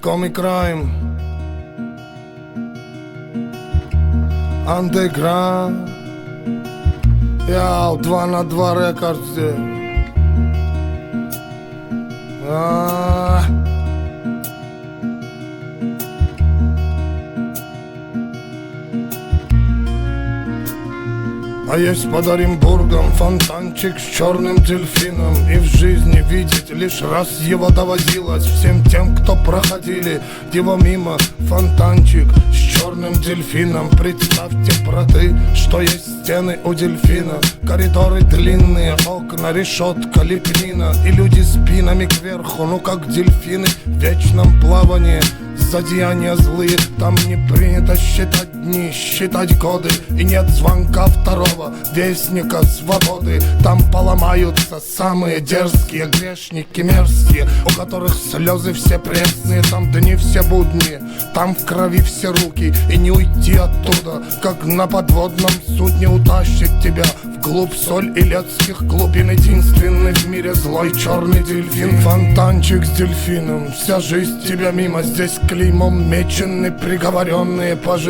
Comic Crime, Underground. Яу, 2 на 2 рекордс. А есть под Оренбургом фонтанчик с черным дельфином, и в жизни видеть лишь раз его доводилось всем тем, кто проходили его мимо. Фонтанчик с черным дельфином. Представьте, браты, что есть стены у дельфина, коридоры длинные, окна, решетка, лепнина, и люди спинами кверху, ну как дельфины в вечном плавании. Злодеяния злые, там не принято считать дни, считать годы, и нет звонка второго вестника свободы. Там поломаются самые дерзкие грешники мерзкие, у которых слезы все пресные. Там дни все будни, там в крови все руки, и не уйти оттуда, как на подводном судне утащит тебя вглубь соль илецких глубин. Единственный в мире злой черный дельфин. Фонтанчик с дельфином, вся жизнь тебя мимо. Здесь клеймом мечены приговоренные по жизни.